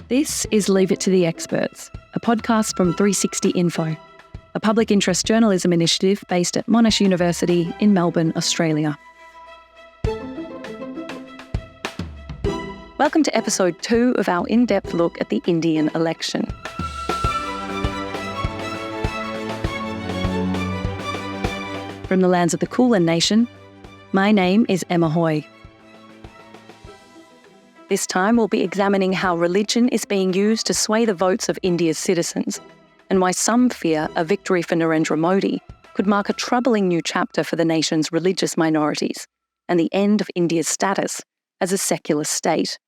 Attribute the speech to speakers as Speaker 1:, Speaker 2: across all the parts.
Speaker 1: This is Leave It to the Experts, a podcast from 360 Info, a public interest journalism initiative based at Monash University in Melbourne, Australia. Welcome to episode 2 of our in-depth look at the Indian election. From the lands of the Kulin Nation, my name is Emma Hoy. This time we'll be examining how religion is being used to sway the votes of India's citizens, and why some fear a victory for Narendra Modi could mark a troubling new chapter for the nation's religious minorities and the end of India's status as a secular state.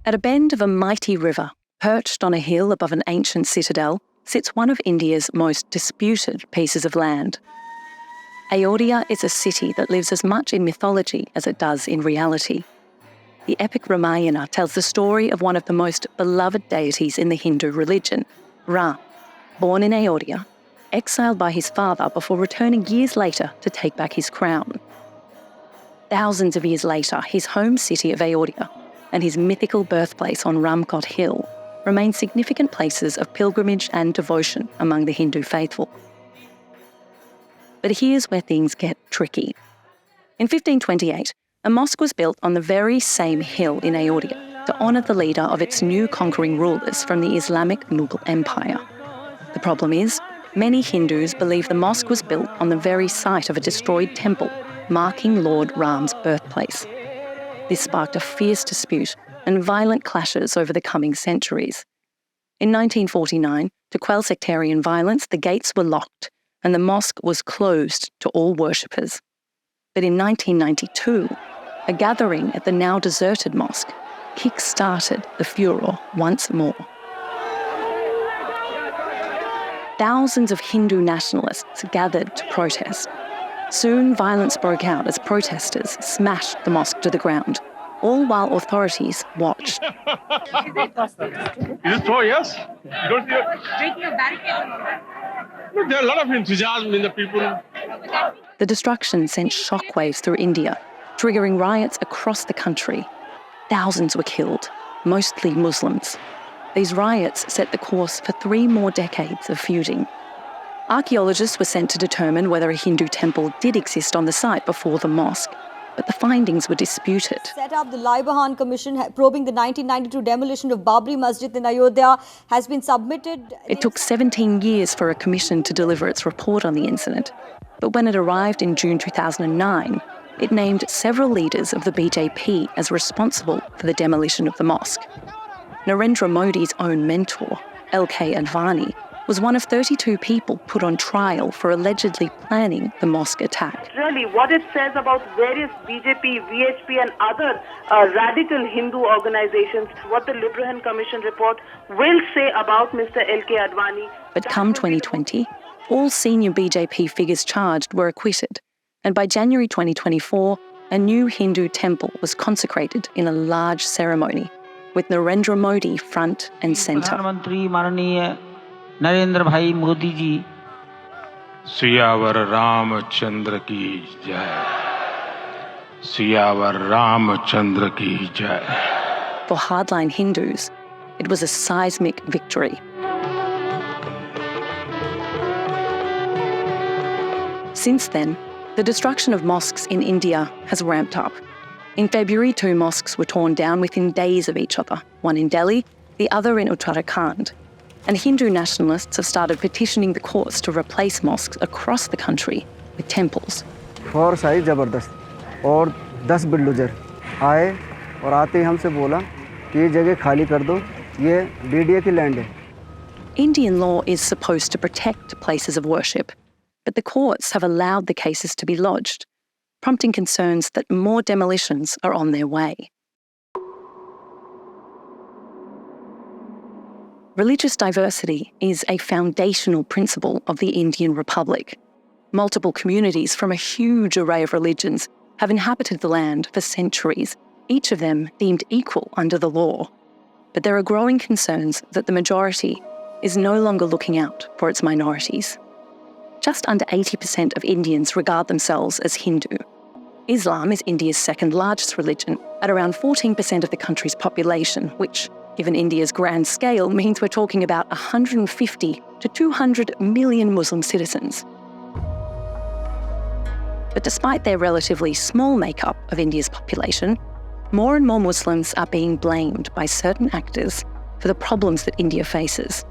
Speaker 1: At a bend of a mighty river, perched on a hill above an ancient citadel, sits one of India's most disputed pieces of land. Ayodhya is a city that lives as much in mythology as it does in reality. The epic Ramayana tells the story of one of the most beloved deities in the Hindu religion, Ram, born in Ayodhya, exiled by his father before returning years later to take back his crown. Thousands of years later, his home city of Ayodhya and his mythical birthplace on Ramkot Hill remain significant places of pilgrimage and devotion among the Hindu faithful. But here's where things get tricky. In 1528, a mosque was built on the very same hill in Ayodhya to honour the leader of its new conquering rulers from the Islamic Mughal Empire. The problem is, many Hindus believe the mosque was built on the very site of a destroyed temple, marking Lord Ram's birthplace. This sparked a fierce dispute and violent clashes over the coming centuries. In 1949, to quell sectarian violence, the gates were locked and the mosque was closed to all worshippers. But in 1992, a gathering at the now deserted mosque kick-started the furor once more. Thousands of Hindu nationalists gathered to protest. Soon, violence broke out as protesters smashed the mosque to the ground, all while authorities watched.
Speaker 2: Is it so? Yes? You don't see no, there are a lot of enthusiasm in the people.
Speaker 1: The destruction sent shockwaves through India, triggering riots across the country. Thousands were killed, mostly Muslims. These riots set the course for 3 more decades of feuding. Archaeologists were sent to determine whether a Hindu temple did exist on the site before the mosque, but the findings were disputed.
Speaker 3: Set up the Lachlan Commission probing the 1992 demolition of Babri Masjid in Ayodhya has been submitted.
Speaker 1: It took 17 years for a commission to deliver its report on the incident, but when it arrived in June 2009, it named several leaders of the BJP as responsible for the demolition of the mosque. Narendra Modi's own mentor, Lachlan Advani, was one of 32 people put on trial for allegedly planning the mosque attack.
Speaker 4: Really, what it says about various BJP, VHP and other radical Hindu organizations, what the Lachlan Commission report will say about Mr. L.K. Advani.
Speaker 1: But come 2020, all senior BJP figures charged were acquitted, and by January 2024, a new Hindu temple was consecrated in a large ceremony, with Narendra Modi front and centre.
Speaker 5: Narendra भाई मोदी जी
Speaker 2: सियावर रामचंद्र की जय सियावर रामचंद्र की जय.
Speaker 1: For hardline Hindus, it was a seismic victory. Since then, the destruction of mosques in India has ramped up. In February, 2 mosques were torn down within days of each other, one in Delhi, the other in Uttarakhand. And Hindu nationalists have started petitioning the courts to replace mosques across the country with temples.
Speaker 6: Four size ज़बरदस्त और 10 bulldozer आए और आते ही हमसे बोला कि ये जगह खाली कर दो, ये बीडीए की लैंड है.
Speaker 1: Indian law is supposed to protect places of worship, but the courts have allowed the cases to be lodged, prompting concerns that more demolitions are on their way. Religious diversity is a foundational principle of the Indian Republic. Multiple communities from a huge array of religions have inhabited the land for centuries, each of them deemed equal under the law. But there are growing concerns that the majority, is no longer looking out for its minorities. Just under 80% of Indians regard themselves as Hindu. Islam is India's second largest religion, at around 14% of the country's population, which, given India's grand scale, means we're talking about 150 to 200 million Muslim citizens. But despite their relatively small makeup of India's population, more and more Muslims are being blamed by certain actors for the problems that India faces.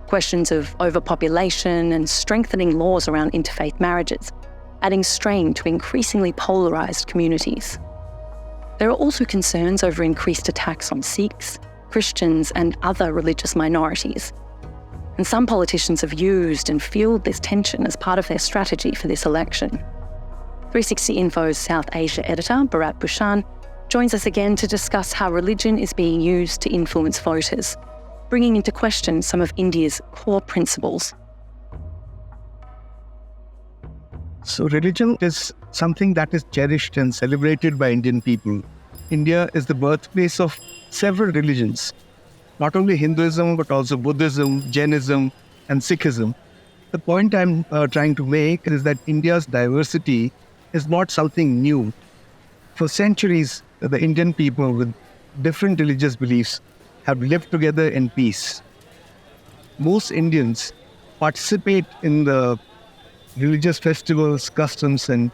Speaker 1: Questions of overpopulation and strengthening laws around interfaith marriages, adding strain to increasingly polarised communities. There are also concerns over increased attacks on Sikhs, Christians and other religious minorities. And some politicians have used and fuelled this tension as part of their strategy for this election. 360 Info's South Asia editor, Bharat Bhushan, joins us again to discuss how religion is being used to influence voters, bringing into question some of India's core principles.
Speaker 5: So religion is something that is cherished and celebrated by Indian people. India is the birthplace of several religions, not only Hinduism, but also Buddhism, Jainism, and Sikhism. The point I'm trying to make is that India's diversity is not something new. For centuries, the Indian people with different religious beliefs have lived together in peace. Most Indians participate in the religious festivals, customs, and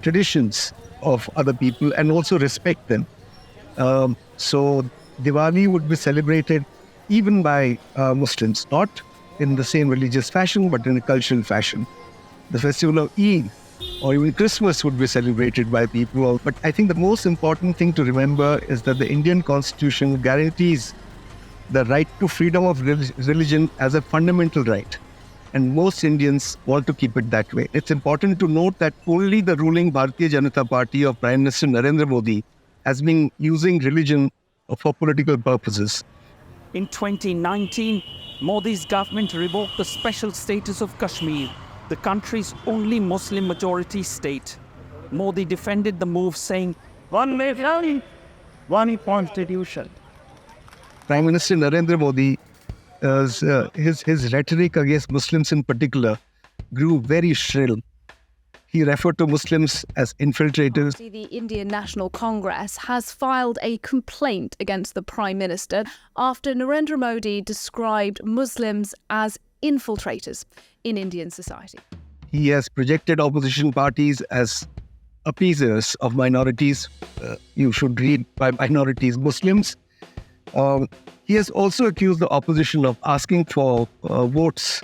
Speaker 5: traditions of other people and also respect them. So Diwali would be celebrated even by Muslims, not in the same religious fashion, but in a cultural fashion. The festival of Eid or even Christmas would be celebrated by people. But I think the most important thing to remember is that the Indian Constitution guarantees the right to freedom of religion as a fundamental right. And most Indians want to keep it that way. It's important to note that only the ruling Bharatiya Janata Party of Prime Minister Narendra Modi has been using religion for political purposes.
Speaker 7: In 2019, Modi's government revoked the special status of Kashmir, the country's only Muslim majority state. Modi defended the move, saying, "One nation, one constitution."
Speaker 5: Prime Minister Narendra Modi, his rhetoric against Muslims in particular grew very shrill. He referred to Muslims as infiltrators.
Speaker 8: The Indian National Congress has filed a complaint against the Prime Minister after Narendra Modi described Muslims as infiltrators in Indian society.
Speaker 5: He has projected opposition parties as appeasers of minorities. You should read by minorities, Muslims. He has also accused the opposition of asking for votes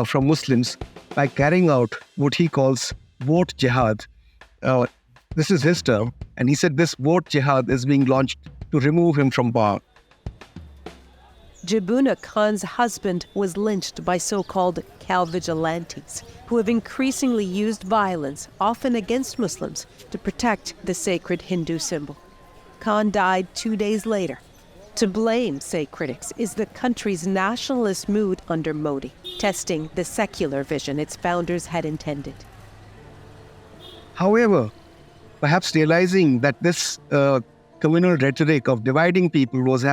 Speaker 5: from Muslims by carrying out what he calls vote jihad. This is his term, and he said this vote jihad is being launched to remove him from power.
Speaker 9: Jabuna Khan's husband was lynched by so-called cow vigilantes, who have increasingly used violence, often against Muslims, to protect the sacred Hindu symbol. Khan died 2 days later. To blame, say critics, is the country's nationalist mood under Modi, testing the secular vision its founders had intended.
Speaker 5: However, perhaps realizing that this communal rhetoric of dividing people was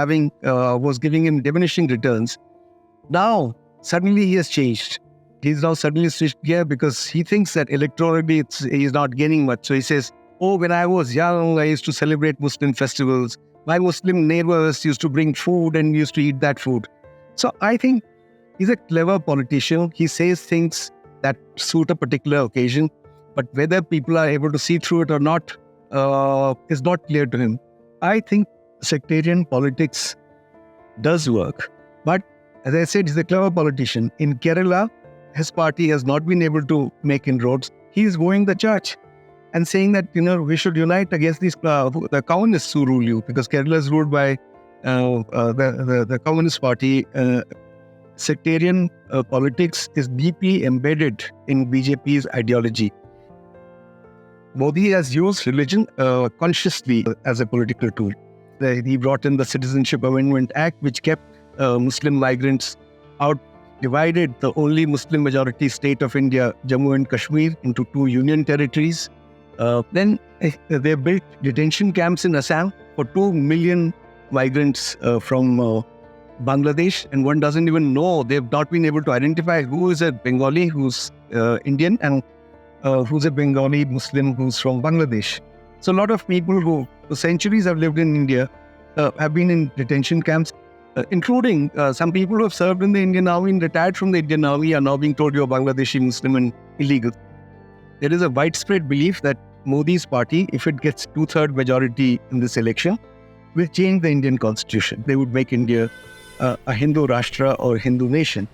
Speaker 5: giving him diminishing returns, now suddenly he has changed. He's now suddenly switched gear because he thinks that electorally he's not gaining much. So he says, "Oh, when I was young, I used to celebrate Muslim festivals. My Muslim neighbors used to bring food and used to eat that food." So I think he's a clever politician. He says things that suit a particular occasion, but whether people are able to see through it or not is not clear to him. I think sectarian politics does work. But as I said, he's a clever politician. In Kerala, his party has not been able to make inroads. He's going the church and saying that, we should unite against these the communists who rule you, because Kerala is ruled by the Communist Party. Sectarian politics is deeply embedded in BJP's ideology. Modi has used religion consciously as a political tool. He brought in the Citizenship Amendment Act, which kept Muslim migrants out, divided the only Muslim majority state of India, Jammu and Kashmir, into 2 union territories. Then they built detention camps in Assam for 2 million migrants from Bangladesh, and one doesn't even know, they've not been able to identify who is a Bengali who's Indian and who's a Bengali Muslim who's from Bangladesh. So a lot of people who for centuries have lived in India have been in detention camps, including some people who have served in the Indian Army and retired from the Indian Army are now being told you're Bangladeshi Muslim and illegal. There is a widespread belief that Modi's party, if it gets 2/3 majority in this election, will change the Indian constitution. They would make India a Hindu Rashtra or Hindu nation.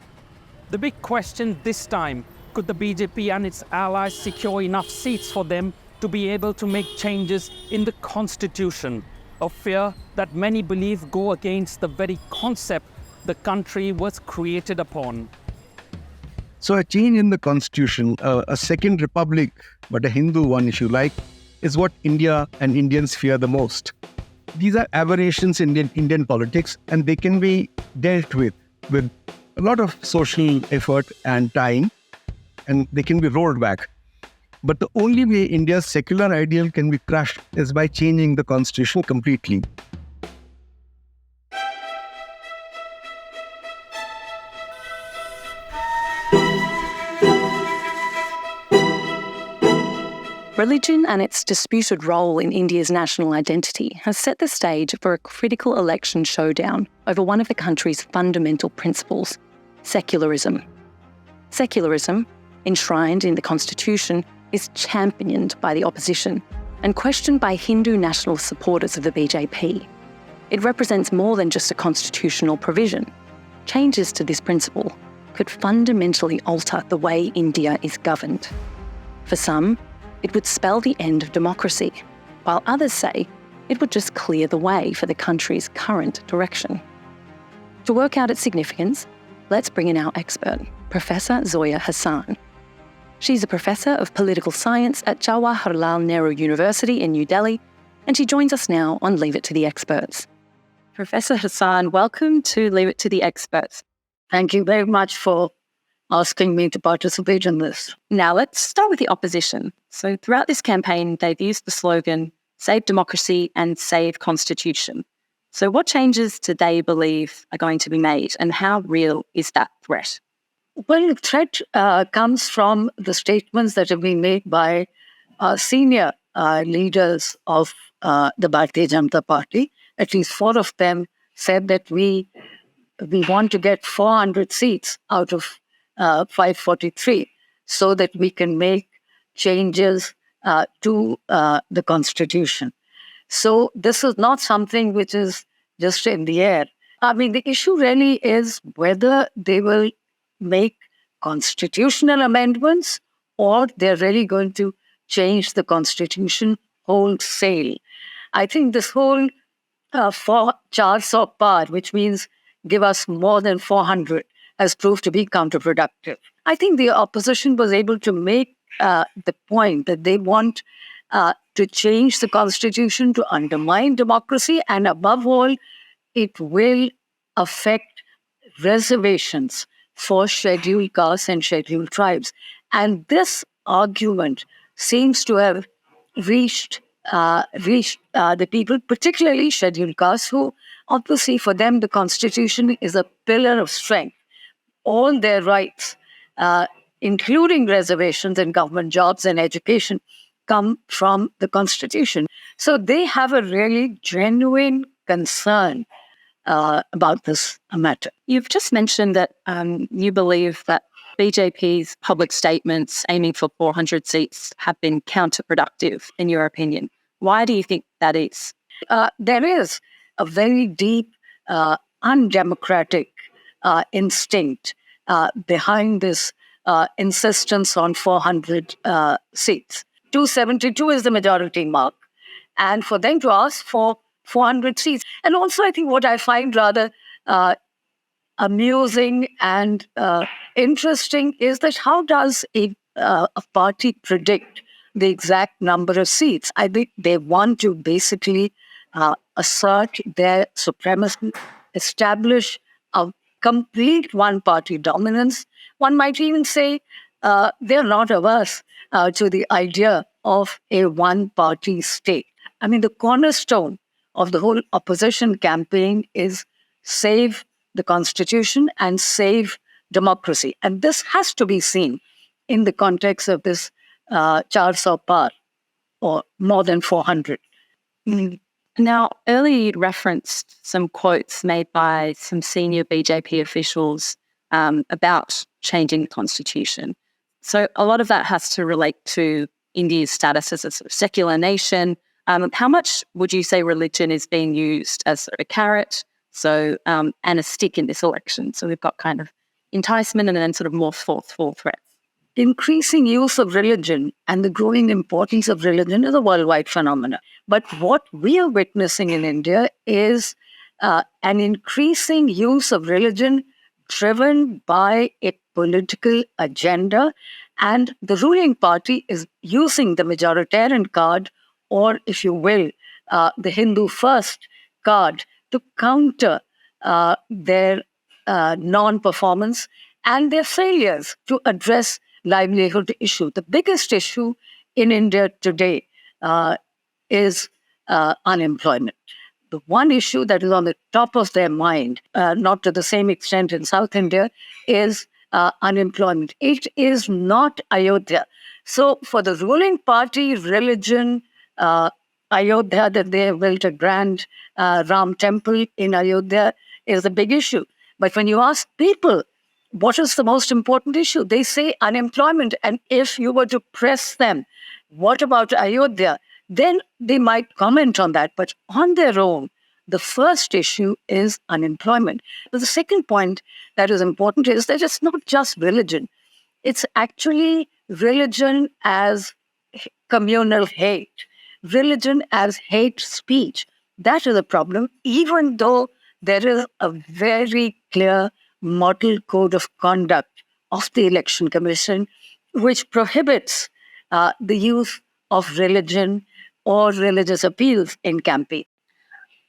Speaker 7: The big question this time, could the BJP and its allies secure enough seats for them to be able to make changes in the constitution? A fear that many believe go against the very concept the country was created upon.
Speaker 5: So a change in the constitution, a second republic, but a Hindu one if you like, is what India and Indians fear the most. These are aberrations in Indian politics, and they can be dealt with a lot of social effort and time, and they can be rolled back. But the only way India's secular ideal can be crushed is by changing the constitution completely.
Speaker 1: Religion and its disputed role in India's national identity has set the stage for a critical election showdown over one of the country's fundamental principles, secularism. Secularism, enshrined in the constitution, is championed by the opposition and questioned by Hindu nationalist supporters of the BJP. It represents more than just a constitutional provision. Changes to this principle could fundamentally alter the way India is governed. For some, it would spell the end of democracy, while others say it would just clear the way for the country's current direction. To work out its significance, let's bring in our expert, Professor Zoya Hasan. She's a professor of political science at Jawaharlal Nehru University in New Delhi, and she joins us now on Leave It to the Experts. Professor Hasan, welcome to Leave It to the Experts.
Speaker 10: Thank you very much for asking me to participate in this.
Speaker 1: Now, let's start with the opposition. So throughout this campaign, they've used the slogan, "Save democracy and save constitution." So what changes do they believe are going to be made, and how real is that threat?
Speaker 10: Well, the threat comes from the statements that have been made by senior leaders of the Bharatiya Janata Party. At least 4 of them said that we want to get 400 seats out of 543 so that we can make changes to the constitution. So this is not something which is just in the air. I mean, the issue really is whether they will make constitutional amendments or they're really going to change the constitution wholesale. I think this whole 400 par, which means give us more than 400, has proved to be counterproductive. I think the opposition was able to make the point that they want to change the constitution to undermine democracy, and above all, it will affect reservations for scheduled castes and scheduled tribes. And this argument seems to have reached the people, particularly scheduled castes, who obviously for them the constitution is a pillar of strength. All their rights, including reservations in government jobs and education, come from the constitution. So they have a really genuine concern about this matter.
Speaker 1: You've just mentioned that you believe that BJP's public statements aiming for 400 seats have been counterproductive, in your opinion. Why do you think that is?
Speaker 10: There is a very deep, undemocratic instinct behind this insistence on 400 seats. 272 is the majority mark. And for them to ask for 400 seats. And also, I think what I find rather amusing and interesting is that how does a party predict the exact number of seats? I think they want to basically assert their supremacy, establish a complete one-party dominance. One might even say they're not averse to the idea of a one-party state. I mean, the cornerstone of the whole opposition campaign is save the constitution and save democracy. And this has to be seen in the context of this 400 par, or more than 400.
Speaker 1: Now, earlier you'd referenced some quotes made by some senior BJP officials about changing the constitution. So a lot of that has to relate to India's status as a sort of secular nation. How much would you say religion is being used as sort of a carrot, and a stick in this election? So we've got kind of enticement and then sort of more forceful threats.
Speaker 10: Increasing use of religion and the growing importance of religion is a worldwide phenomenon. But what we are witnessing in India is an increasing use of religion driven by a political agenda, and the ruling party is using the majoritarian card, or if you will, the Hindu first card, to counter their non-performance and their failures to address livelihood issue. The biggest issue in India today is unemployment. The one issue that is on the top of their mind, not to the same extent in South India, is unemployment. It is not Ayodhya. So for the ruling party, religion, Ayodhya, that they have built a grand Ram temple in Ayodhya, is a big issue. But when you ask people, what is the most important issue? They say unemployment. And if you were to press them, what about Ayodhya? Then they might comment on that. But on their own, the first issue is unemployment. But the second point that is important is that it's not just religion. It's actually religion as communal hate, religion as hate speech. That is a problem, even though there is a very clear model code of conduct of the Election Commission, which prohibits the use of religion or religious appeals in campaign.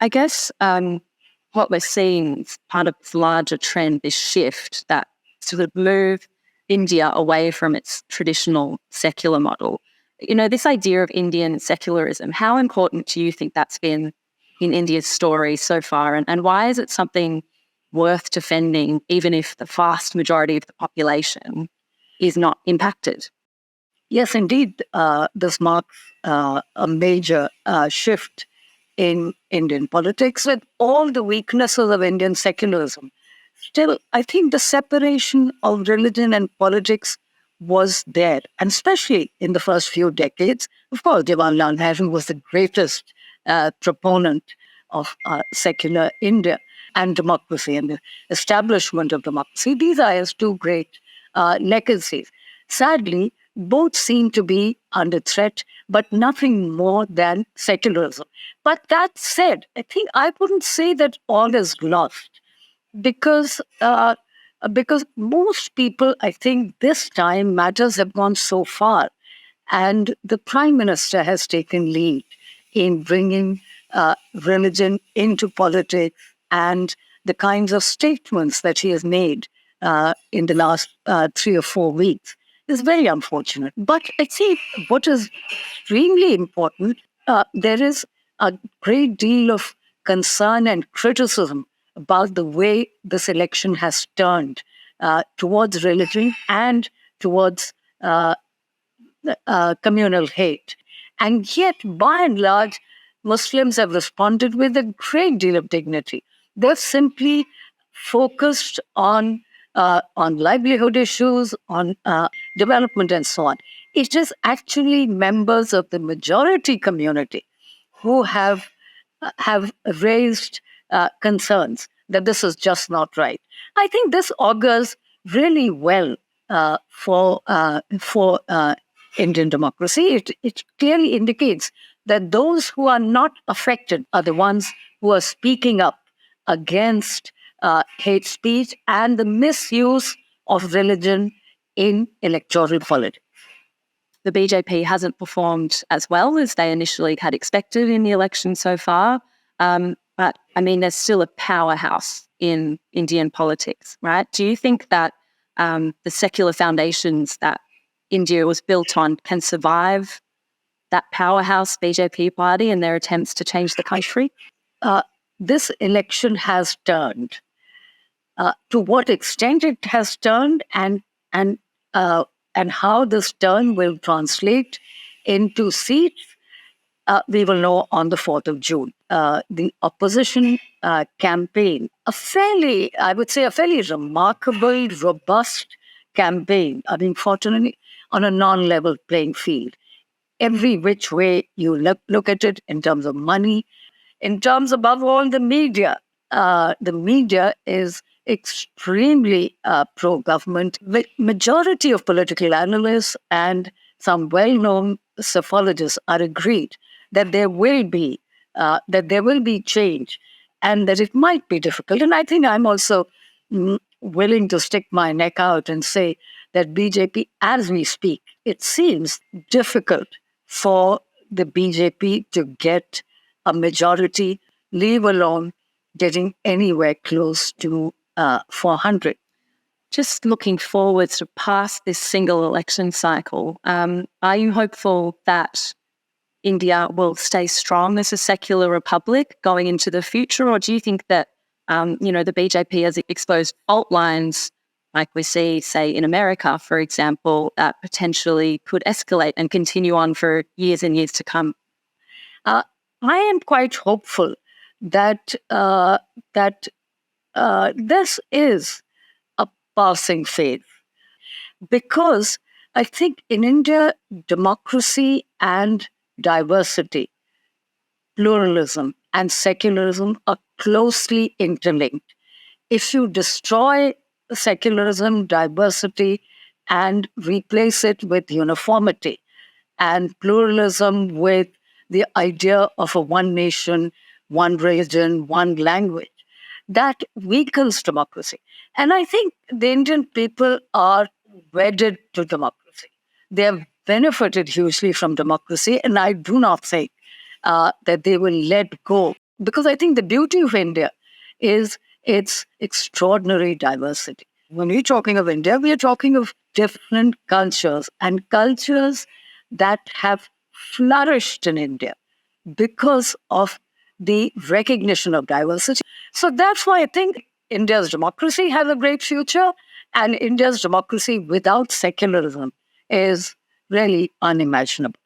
Speaker 1: I guess what we're seeing is part of this larger trend, this shift that sort of move India away from its traditional secular model. You know, this idea of Indian secularism, how important do you think that's been in India's story so far? And why is it something worth defending, even if the vast majority of the population is not impacted?
Speaker 10: Yes, indeed, this marks a major shift in Indian politics with all the weaknesses of Indian secularism. Still, I think the separation of religion and politics was there, and especially in the first few decades. Of course, Jawaharlal Nehru was the greatest proponent of secular India and democracy and the establishment of democracy. These are his two great legacies. Sadly, both seem to be under threat, but nothing more than secularism. But that said, I think I wouldn't say that all is lost, because most people, I think this time matters have gone so far, and the Prime Minister has taken lead in bringing religion into politics, and the kinds of statements that he has made in the last 3 or 4 weeks is very unfortunate. But I see what is extremely important, there is a great deal of concern and criticism about the way this election has turned towards religion and towards communal hate. And yet, by and large, Muslims have responded with a great deal of dignity. They're simply focused on livelihood issues, on development, and so on. It is actually members of the majority community who have raised concerns that this is just not right. I think this augurs really well for Indian democracy. It clearly indicates that those who are not affected are the ones who are speaking up against hate speech and the misuse of religion in electoral politics.
Speaker 1: The BJP hasn't performed as well as they initially had expected in the election so far. But, I mean, there's still a powerhouse in Indian politics, right? Do you think that the secular foundations that India was built on can survive that powerhouse BJP party and their attempts to change the country?
Speaker 10: This election has turned To what extent it has turned and how this turn will translate into seats, we will know on the 4th of June. The opposition campaign, I would say, a fairly remarkable, robust campaign, fortunately, on a non-level playing field. Every which way you look at it, in terms of money, in terms, above all, the media. The media is extremely pro-government. The majority of political analysts and some well-known psephologists are agreed that there will be change, and that it might be difficult. And I think I'm also willing to stick my neck out and say that BJP, as we speak, it seems difficult for the BJP to get a majority, leave alone getting anywhere close to 400.
Speaker 1: Just looking forward to past this single election cycle, are you hopeful that India will stay strong as a secular republic going into the future? Or do you think that, the BJP has exposed fault lines, like we see, say, in America, for example, that potentially could escalate and continue on for years and years to come?
Speaker 10: I am quite hopeful that this is a passing phase, because I think in India, democracy and diversity, pluralism and secularism are closely interlinked. If you destroy secularism, diversity, and replace it with uniformity, and pluralism with the idea of a one nation, one religion, one language, that weakens democracy. And I think the Indian people are wedded to democracy. They have benefited hugely from democracy, and I do not think that they will let go, because I think the beauty of India is its extraordinary diversity. When we're talking of India, we are talking of different cultures, and cultures that have flourished in India because of the recognition of diversity. So that's why I think India's democracy has a great future, and India's democracy without secularism is really unimaginable.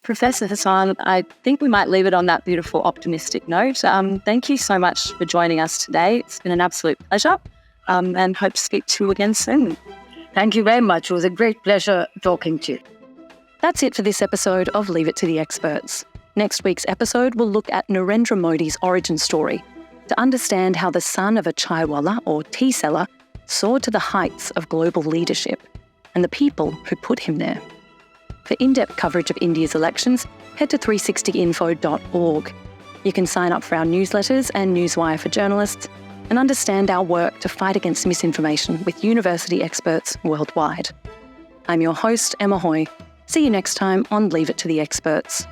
Speaker 1: Professor Hasan, I think we might leave it on that beautiful, optimistic note. Thank you so much for joining us today. It's been an absolute pleasure, and hope to speak to you again soon.
Speaker 10: Thank you very much. It was a great pleasure talking to you.
Speaker 1: That's it for this episode of Leave It to the Experts. Next week's episode will look at Narendra Modi's origin story to understand how the son of a chaiwala or tea seller soared to the heights of global leadership and the people who put him there. For in-depth coverage of India's elections, head to 360info.org. You can sign up for our newsletters and Newswire for journalists and understand our work to fight against misinformation with university experts worldwide. I'm your host, Emma Hoy. See you next time on Leave It to the Experts.